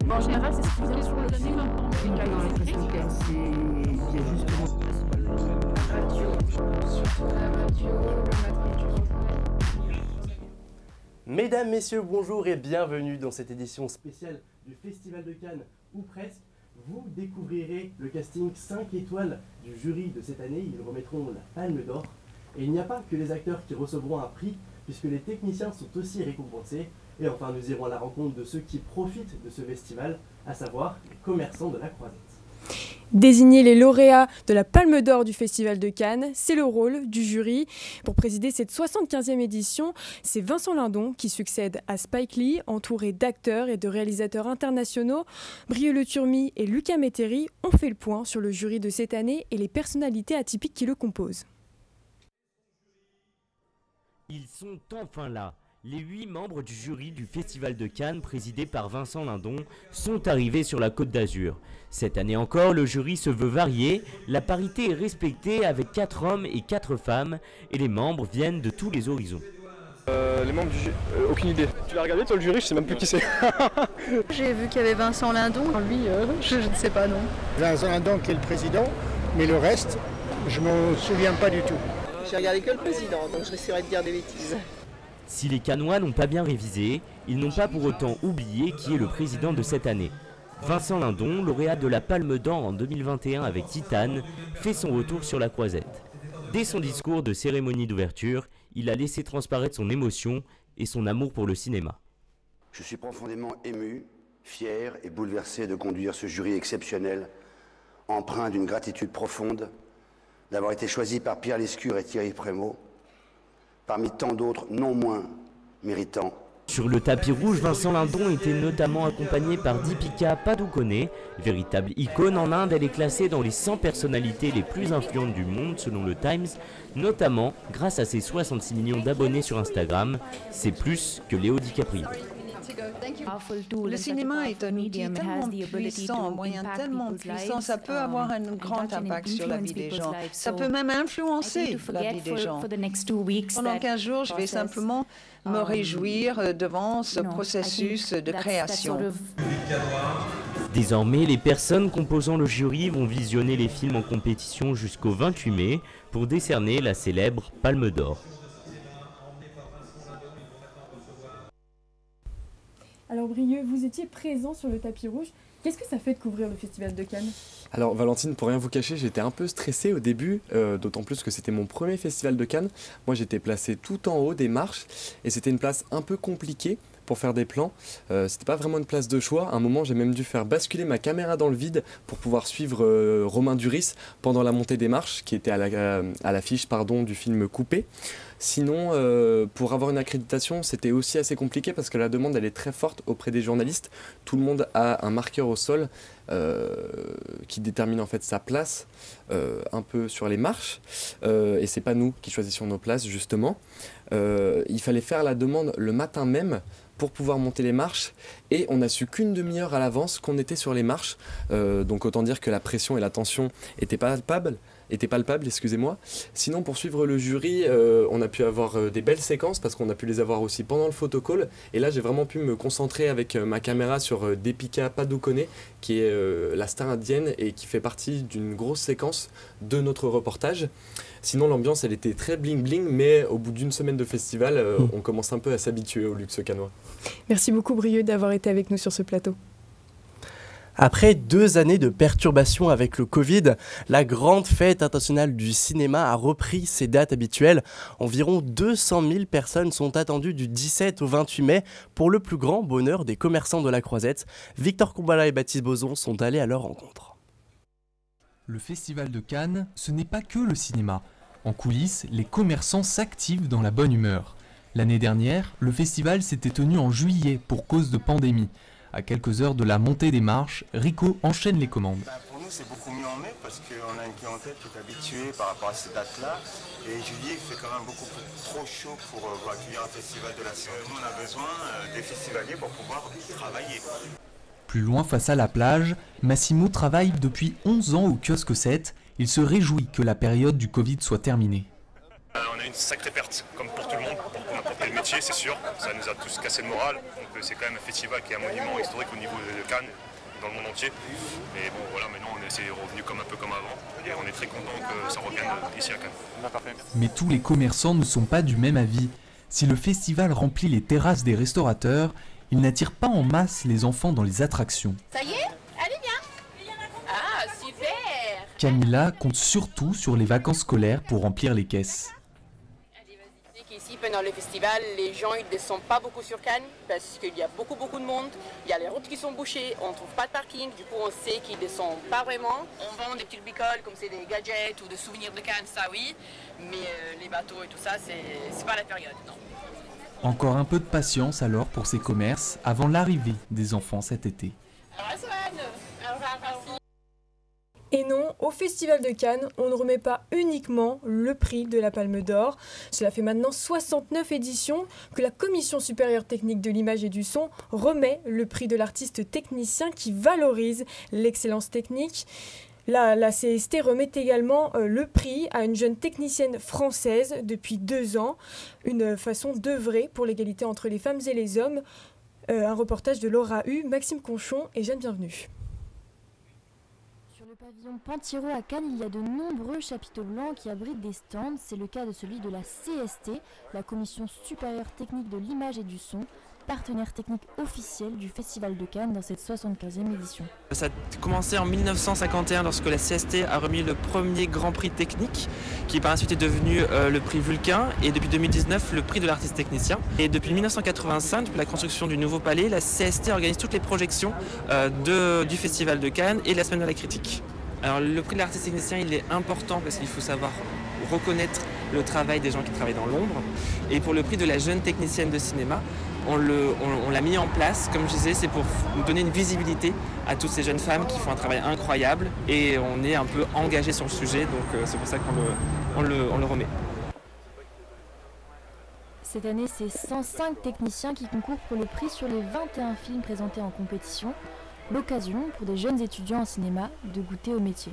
En général, c'est ce qui vient sur le cinéma. Dans les festivals, c'est justement Mesdames, messieurs, bonjour et bienvenue dans cette édition spéciale du Festival de Cannes, ou presque. Vous découvrirez le casting 5 étoiles du jury de cette année. Ils remettront la Palme d'Or. Et il n'y a pas que les acteurs qui recevront un prix, puisque les techniciens sont aussi récompensés. Et enfin, nous irons à la rencontre de ceux qui profitent de ce festival, à savoir les commerçants de la Croisette. Désigner les lauréats de la Palme d'Or du Festival de Cannes, c'est le rôle du jury. Pour présider cette 75e édition, c'est Vincent Lindon qui succède à Spike Lee, entouré d'acteurs et de réalisateurs internationaux. Brieux Le Turmy et Luca Metteri ont fait le point sur le jury de cette année et les personnalités atypiques qui le composent. Ils sont enfin là. Les 8 membres du jury du Festival de Cannes, présidé par Vincent Lindon, sont arrivés sur la Côte d'Azur. Cette année encore, le jury se veut varié, la parité est respectée avec 4 hommes et 4 femmes, et les membres viennent de tous les horizons. Les membres du jury, aucune idée. Tu l'as regardé toi le jury, je sais même plus qui c'est. J'ai vu qu'il y avait Vincent Lindon. Lui, je ne sais pas, non. Vincent Lindon qui est le président, mais le reste, je ne me souviens pas du tout. J'ai regardé que le président, donc je risquerais de dire des bêtises. Si les Cannois n'ont pas bien révisé, ils n'ont pas pour autant oublié qui est le président de cette année. Vincent Lindon, lauréat de la Palme d'Or en 2021 avec Titane, fait son retour sur la Croisette. Dès son discours de cérémonie d'ouverture, il a laissé transparaître son émotion et son amour pour le cinéma. Je suis profondément ému, fier et bouleversé de conduire ce jury exceptionnel, empreint d'une gratitude profonde, d'avoir été choisi par Pierre Lescure et Thierry Prémaux, parmi tant d'autres non moins méritants. Sur le tapis rouge, Vincent Lindon était notamment accompagné par Deepika Padukone. Véritable icône en Inde, elle est classée dans les 100 personnalités les plus influentes du monde selon le Times, notamment grâce à ses 66 millions d'abonnés sur Instagram. C'est plus que Léo DiCaprio. Le cinéma est un outil tellement puissant, un moyen tellement puissant, ça peut avoir un grand impact sur la vie des gens. Ça peut même influencer la vie des gens. Pendant 15 jours, je vais simplement me réjouir devant ce processus de création. Désormais, les personnes composant le jury vont visionner les films en compétition jusqu'au 28 mai pour décerner la célèbre Palme d'Or. Alors Brieux, vous étiez présent sur le tapis rouge. Qu'est-ce que ça fait de couvrir le Festival de Cannes ? Alors Valentine, pour rien vous cacher, j'étais un peu stressé au début, d'autant plus que c'était mon premier Festival de Cannes. Moi j'étais placé tout en haut des marches et c'était une place un peu compliquée pour faire des plans. C'était pas vraiment une place de choix. À un moment j'ai même dû faire basculer ma caméra dans le vide pour pouvoir suivre Romain Duris pendant la montée des marches qui était à l'affiche du film Coupé. Sinon, pour avoir une accréditation, c'était aussi assez compliqué parce que la demande elle est très forte auprès des journalistes. Tout le monde a un marqueur au sol qui détermine en fait sa place un peu sur les marches et c'est pas nous qui choisissions nos places justement. Il fallait faire la demande le matin même pour pouvoir monter les marches et on n'a su qu'une demi-heure à l'avance qu'on était sur les marches, donc autant dire que la pression et la tension étaient palpables, excusez-moi. Sinon pour suivre le jury, on a pu avoir des belles séquences parce qu'on a pu les avoir aussi pendant le photocall et là j'ai vraiment pu me concentrer avec ma caméra sur Deepika Padukone qui est la star indienne et qui fait partie d'une grosse séquence de notre reportage. Sinon l'ambiance elle était très bling bling mais au bout d'une semaine de festival on commence un peu à s'habituer au luxe cannois. Merci beaucoup Brieux d'avoir été avec nous sur ce plateau. Après 2 années de perturbations avec le Covid, la grande fête internationale du cinéma a repris ses dates habituelles. Environ 200 000 personnes sont attendues du 17 au 28 mai pour le plus grand bonheur des commerçants de la Croisette. Victor Combala et Baptiste Boson sont allés à leur rencontre. Le Festival de Cannes, ce n'est pas que le cinéma. En coulisses, les commerçants s'activent dans la bonne humeur. L'année dernière, le festival s'était tenu en juillet pour cause de pandémie. À quelques heures de la montée des marches, Rico enchaîne les commandes. Pour nous, c'est beaucoup mieux en mai parce qu'on a une clientèle qui est habituée par rapport à ces dates-là. Et juillet, il fait quand même beaucoup trop chaud pour accueillir un festival de la science. Nous, on a besoin des festivaliers pour pouvoir travailler. Plus loin, face à la plage, Massimo travaille depuis 11 ans au kiosque 7. Il se réjouit que la période du Covid soit terminée. On a une une sacrée perte, comme pour tout le monde, pour n'importe quel métier, c'est sûr. Ça nous a tous cassé le moral. Donc c'est quand même un festival qui est un monument historique au niveau de Cannes, dans le monde entier. Et bon, voilà, maintenant on est revenu un peu comme avant. Et on est très content que ça revienne ici à Cannes. Mais tous les commerçants ne sont pas du même avis. Si le festival remplit les terrasses des restaurateurs, il n'attire pas en masse les enfants dans les attractions. Ça y est? Allez, viens! Ah, super! Camilla compte surtout sur les vacances scolaires pour remplir les caisses. Ici, pendant le festival, les gens ne descendent pas beaucoup sur Cannes parce qu'il y a beaucoup de monde. Il y a les routes qui sont bouchées, on ne trouve pas de parking, du coup on sait qu'ils ne descendent pas vraiment. On vend des petites bricoles comme c'est des gadgets ou des souvenirs de Cannes, ça oui, mais les bateaux et tout ça, c'est pas la période, non. Encore un peu de patience alors pour ces commerces avant l'arrivée des enfants cet été. Et non, au Festival de Cannes, on ne remet pas uniquement le prix de la Palme d'Or. Cela fait maintenant 69 éditions que la Commission supérieure technique de l'image et du son remet le prix de l'artiste technicien qui valorise l'excellence technique. La CST remet également le prix à une jeune technicienne française depuis 2 ans, une façon d'œuvrer pour l'égalité entre les femmes et les hommes. Un reportage de Laura Hu, Maxime Conchon et Jeanne Bienvenue. Sur le pavillon Pentiro à Cannes, il y a de nombreux chapiteaux blancs qui abritent des stands. C'est le cas de celui de la CST, la Commission supérieure technique de l'image et du son, partenaire technique officiel du Festival de Cannes dans cette 75e édition. Ça a commencé en 1951 lorsque la CST a remis le premier grand prix technique qui par la suite est devenu le prix Vulcain et depuis 2019 le prix de l'artiste technicien. Et depuis 1985, depuis la construction du nouveau palais, la CST organise toutes les projections du Festival de Cannes et la semaine de la critique. Alors le prix de l'artiste technicien il est important parce qu'il faut savoir reconnaître le travail des gens qui travaillent dans l'ombre. Et pour le prix de la jeune technicienne de cinéma, on l'a mis en place, comme je disais, c'est pour donner une visibilité à toutes ces jeunes femmes qui font un travail incroyable et on est un peu engagé sur le sujet, donc c'est pour ça qu'on le remet. Cette année, c'est 105 techniciens qui concourent pour le prix sur les 21 films présentés en compétition. L'occasion pour des jeunes étudiants en cinéma de goûter au métier.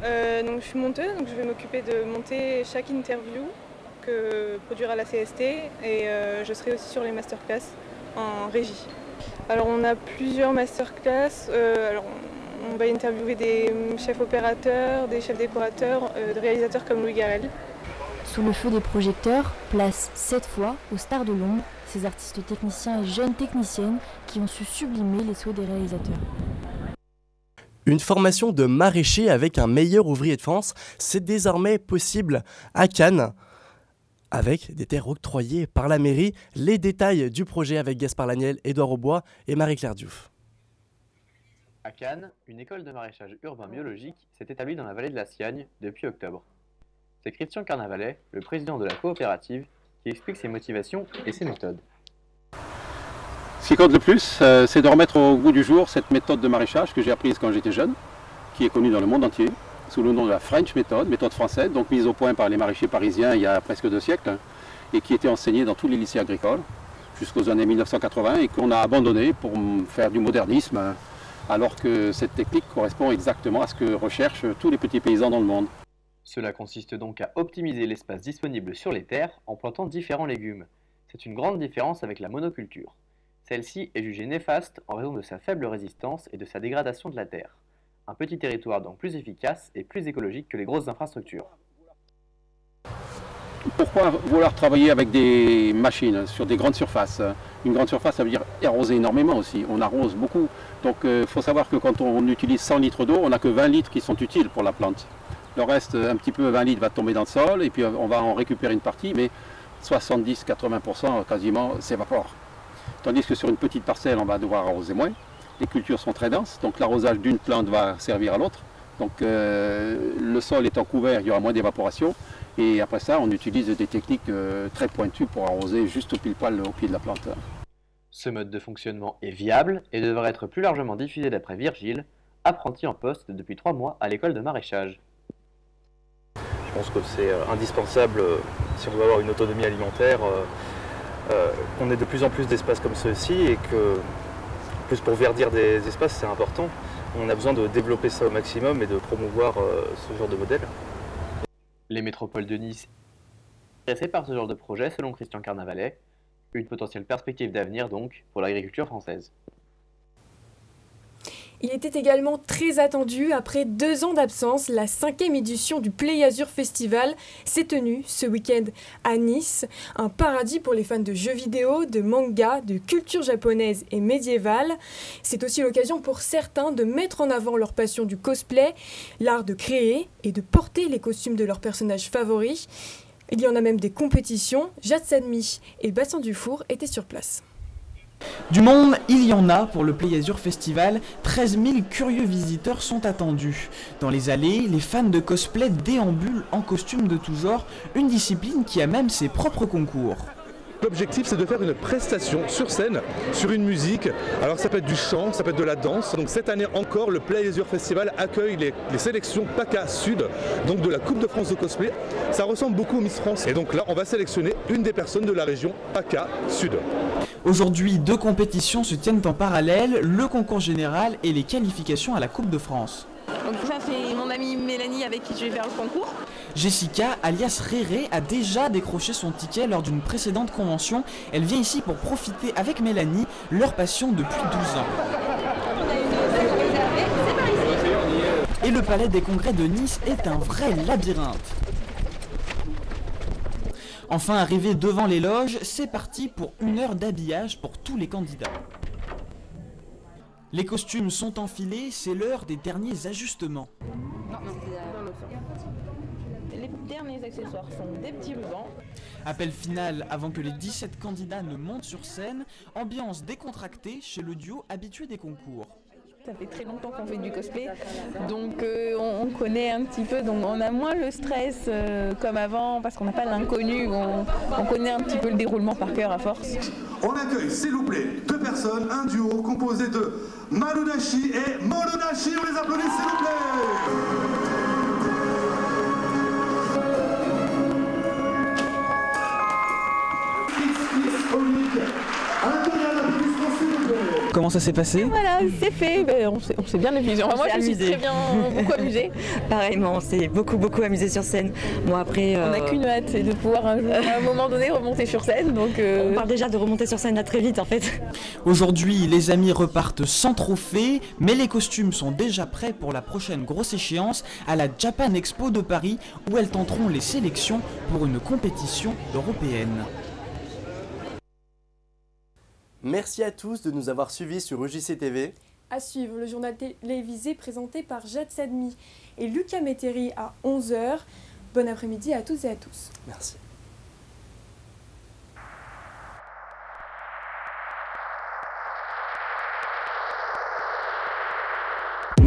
Donc je suis monteuse, donc je vais m'occuper de monter chaque interview que produira la CST et je serai aussi sur les masterclass en régie. Alors on a plusieurs masterclass, on va interviewer des chefs opérateurs, des chefs décorateurs, des réalisateurs comme Louis Garrel. Sous le feu des projecteurs, place cette fois aux stars de l'ombre, ces artistes techniciens et jeunes techniciennes qui ont su sublimer les souhaits des réalisateurs. Une formation de maraîcher avec un meilleur ouvrier de France, c'est désormais possible à Cannes, avec des terres octroyées par la mairie. Les détails du projet avec Gaspard Laniel, Édouard Aubois et Marie-Claire Diouf. À Cannes, une école de maraîchage urbain biologique s'est établie dans la vallée de la Siagne depuis octobre. C'est Christian Carnavalet, le président de la coopérative, qui explique ses motivations et ses méthodes. Ce qui compte le plus, c'est de remettre au goût du jour cette méthode de maraîchage que j'ai apprise quand j'étais jeune, qui est connue dans le monde entier, sous le nom de la French méthode française, donc mise au point par les maraîchers parisiens il y a presque 2 siècles, et qui était enseignée dans tous les lycées agricoles jusqu'aux années 1980 et qu'on a abandonné pour faire du modernisme, alors que cette technique correspond exactement à ce que recherchent tous les petits paysans dans le monde. Cela consiste donc à optimiser l'espace disponible sur les terres en plantant différents légumes. C'est une grande différence avec la monoculture. Celle-ci est jugée néfaste en raison de sa faible résistance et de sa dégradation de la terre. Un petit territoire donc plus efficace et plus écologique que les grosses infrastructures. Pourquoi vouloir travailler avec des machines sur des grandes surfaces? Une grande surface, ça veut dire arroser énormément aussi. On arrose beaucoup. Donc il faut savoir que quand on utilise 100 litres d'eau, on n'a que 20 litres qui sont utiles pour la plante. Le reste, un petit peu 20 litres va tomber dans le sol et puis on va en récupérer une partie, mais 70-80% quasiment s'évapore. Tandis que sur une petite parcelle, on va devoir arroser moins. Les cultures sont très denses, donc l'arrosage d'une plante va servir à l'autre. Donc le sol étant couvert, il y aura moins d'évaporation. Et après ça, on utilise des techniques très pointues pour arroser juste au pile-poil au pied de la plante. Ce mode de fonctionnement est viable et devrait être plus largement diffusé d'après Virgile, apprenti en poste depuis 3 mois à l'école de maraîchage. Je pense que c'est indispensable, si on veut avoir une autonomie alimentaire, qu'on ait de plus en plus d'espaces comme ceux-ci et que, plus pour verdir des espaces, c'est important. On a besoin de développer ça au maximum et de promouvoir ce genre de modèle. Les métropoles de Nice stressé par ce genre de projet selon Christian Carnavalet. Une potentielle perspective d'avenir donc pour l'agriculture française. Il était également très attendu. Après 2 ans d'absence, la 5e édition du Play Azur Festival s'est tenue ce week-end à Nice. Un paradis pour les fans de jeux vidéo, de manga, de culture japonaise et médiévale. C'est aussi l'occasion pour certains de mettre en avant leur passion du cosplay, l'art de créer et de porter les costumes de leurs personnages favoris. Il y en a même des compétitions. Jade Sadmi et Bastien Dufour étaient sur place. Du monde, il y en a pour le Play Azur Festival. 13 000 curieux visiteurs sont attendus. Dans les allées, les fans de cosplay déambulent en costumes de tout genre, une discipline qui a même ses propres concours. L'objectif, c'est de faire une prestation sur scène, sur une musique. Alors ça peut être du chant, ça peut être de la danse. Donc cette année encore, le Play Azur Festival accueille les sélections PACA Sud, donc de la Coupe de France de cosplay. Ça ressemble beaucoup au Miss France. Et donc là, on va sélectionner une des personnes de la région PACA Sud. Aujourd'hui, 2 compétitions se tiennent en parallèle, le concours général et les qualifications à la Coupe de France. Donc ça, c'est mon amie Mélanie avec qui je vais faire le concours. Jessica, alias Réré, a déjà décroché son ticket lors d'une précédente convention. Elle vient ici pour profiter avec Mélanie, leur passion depuis 12 ans. Et le palais des congrès de Nice est un vrai labyrinthe. Enfin arrivé devant les loges, c'est parti pour 1 heure d'habillage pour tous les candidats. Les costumes sont enfilés, c'est l'heure des derniers ajustements. Les derniers accessoires sont des petits rubans. Appel final avant que les 17 candidats ne montent sur scène, ambiance décontractée chez le duo habitué des concours. Ça fait très longtemps qu'on fait du cosplay, donc on connaît un petit peu, donc on a moins le stress comme avant, parce qu'on n'a pas l'inconnu, on connaît un petit peu le déroulement par cœur à force. On accueille, s'il vous plaît, 2 personnes, un duo composé de Marunashi et Moronashi, on les applaudit s'il vous plaît. Comment ça s'est passé? Voilà, c'est fait, on s'est bien amusé. Enfin, moi je me suis très bien beaucoup amusée. Pareillement, on s'est beaucoup amusé sur scène. Bon après... On n'a qu'une hâte, c'est de pouvoir à un moment donné remonter sur scène. Donc On parle déjà de remonter sur scène là très vite en fait. Aujourd'hui, les amis repartent sans trophée, mais les costumes sont déjà prêts pour la prochaine grosse échéance à la Japan Expo de Paris, où elles tenteront les sélections pour une compétition européenne. Merci à tous de nous avoir suivis sur UJC TV. À suivre le journal télévisé présenté par Jade Sadmi et Lucas Métairie à 11h. Bon après-midi à toutes et à tous. Merci.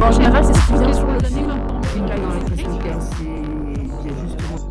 En général, c'est ce qui vient sur le film. C'est justement...